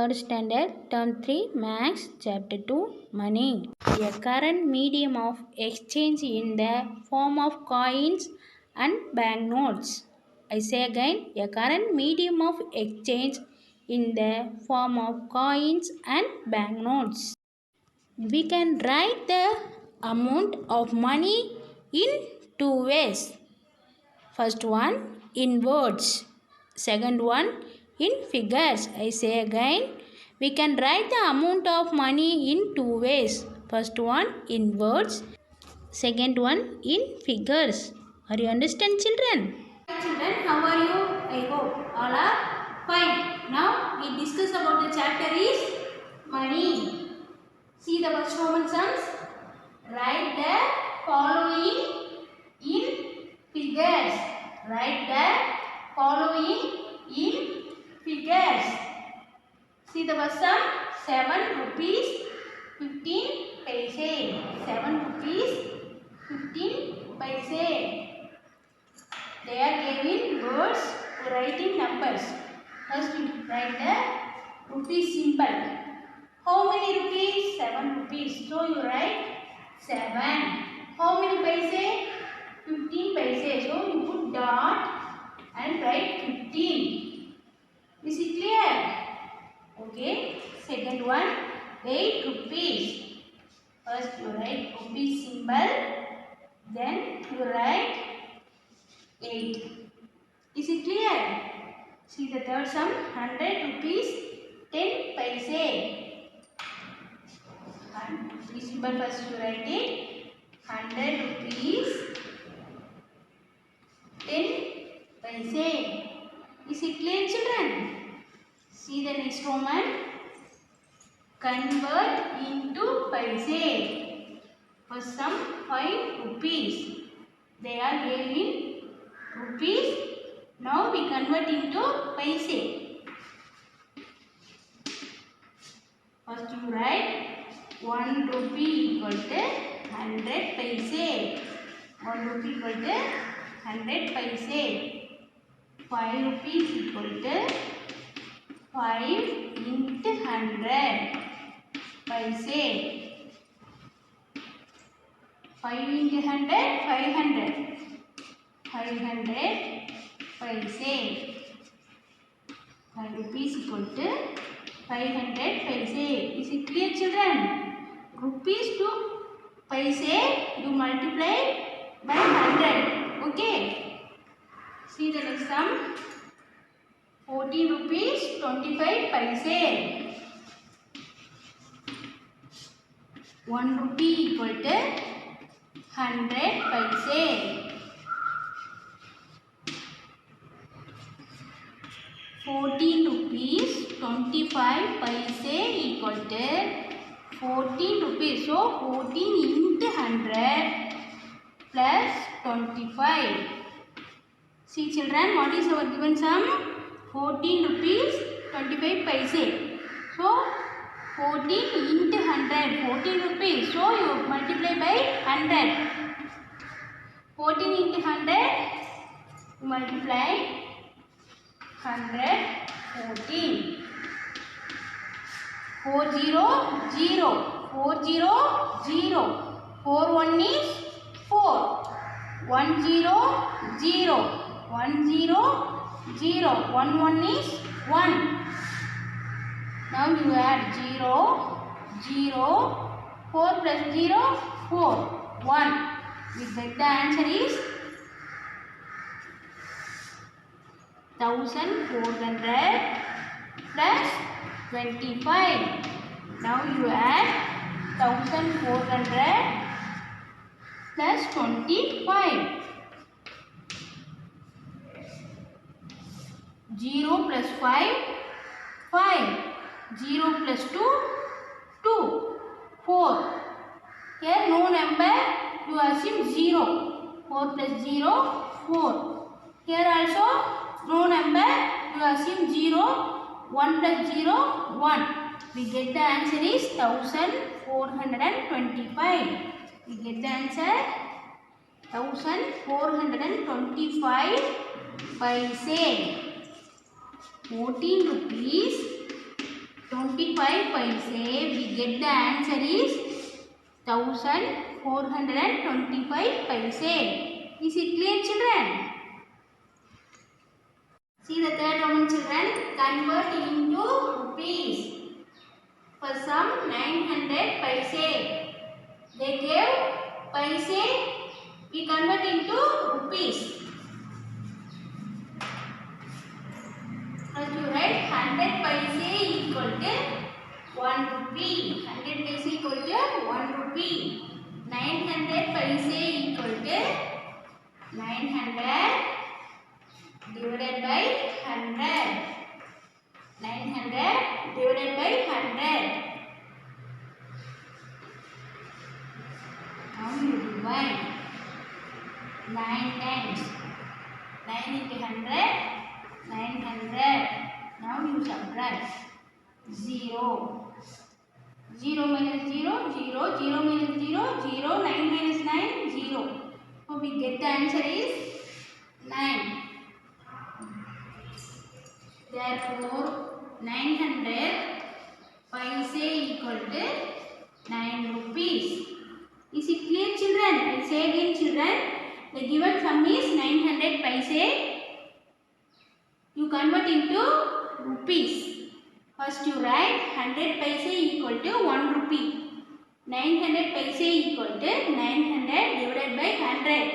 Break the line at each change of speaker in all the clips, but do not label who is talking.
Third standard, term 3, Maths, chapter 2, Money. A current medium of exchange in the form of coins and banknotes. I say again, a current medium of exchange in the form of coins and banknotes. We can write the amount of money in two ways. First one in words, second one in figures. I say again, we can write the amount of money in two ways. First one in words, second one in figures. Are you understand, children? Hi children, how are you? I hope all are fine. Now we discuss about the chapter is money. See the first Roman sums. Write the following in figures. Write the following in figures. See the first sum. 7 rupees 15 paise. 7 rupees 15 paise. They are given words to write in numbers. First you write the rupees symbol. How many rupees? 7 rupees. So you write 7. How many paise? 15 paise. So you put dot and write 15. Is it clear? Okay. Second one, 8 rupees. First you write rupees symbol. Then you write 8. Is it clear? See the third sum, 100 rupees 10 paise. And rupees symbol first you write it. 100 rupees 10 paise. Is it clear, children? See the next Roman. Convert into paise. First sum 5 rupees. They are given rupees. Now we convert into paise. First you write 1 rupee equal to 100 paise. 1 rupee equal to 100 paise. 5 rupees equal to 5 into 100 paise. 5 into 100, 500. 500 paise. 5 rupees equal to 500 paise. Is it clear, children? Rupees to paise you multiply by 100. Okay. See the next sum. 14 rupees 25 paise. 1 rupee equal to 100 paise. 14 rupees 25 paise equal to 14 rupees. So 14 into 100 plus 25. See children, what is our given sum? 14 rupees 25 paise. So 14 into 100. 14 rupees. So you multiply by 100. 14 into 100. You multiply 100, 14. 4 0 0. 4 0 0. 4 1 is 4. 1 0 0. 1 0 0. 1 1 is 1. Now you add 0 0. 4 plus 0 4. 1. We get the answer is 1400 plus 25. Now you add 1400 plus 25. 0 plus 5, 5. 0 plus 2, 2. 4. Here no number, you assume 0. 4 plus 0, 4. Here also no number, you assume 0. 1 plus 0, 1. We get the answer is 1425. We get the answer 1425 paise. 14 rupees 25 paise, we get the answer is 1425 paise. Is it clear, children? See the third Roman, children. Convert into rupees. For some 900 paise. They gave paise. We convert into rupees. First you write 100 paise equal to 1 rupee. 100 paise equal to 1 rupee. 900 paise equal to 900 divided by 100. 900 divided by 100. Now you divide 9 times. 9 into 100, 900. Now you subtract 0. 0 minus 0, 0, 0 minus 0, 0, 9 minus 9, 0. So we get the answer is 9. Therefore, 900 paise equal to 9 rupees. Is it clear, children? I say again, children. The given sum is 900 paise. You convert into rupees. First you write 100 paise equal to 1 rupee. 900 paise equal to 900 divided by 100.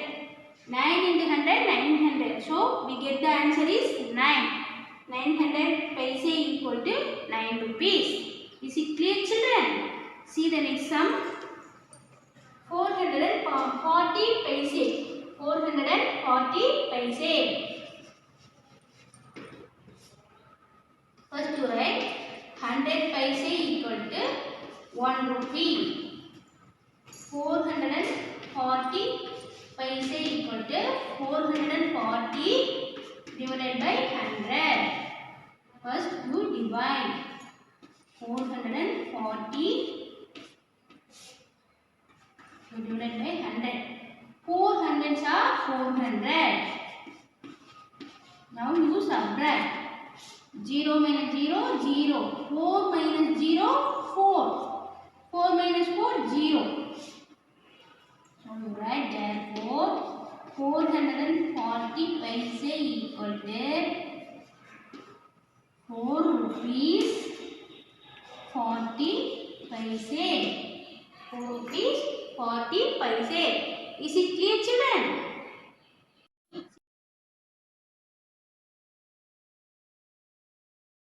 9 into 100, 900. So we get the answer is 9. 900 paise equal to 9 rupees. Is it clear, children? See the next sum. 440 paise. 440 paise. First you write 100 paise equal to 1 rupee. 440 paise equal to 440 divided by 100. First you divide 440 divided by 100. 4 hundreds are 400. Now you subtract. 0 minus 0, 0. 4 minus 0, 4. 4 minus 4, 0. So you write therefore 440 paise equal to 4 rupees 40 paise. 4 rupees 40 paise. Is it clear, children?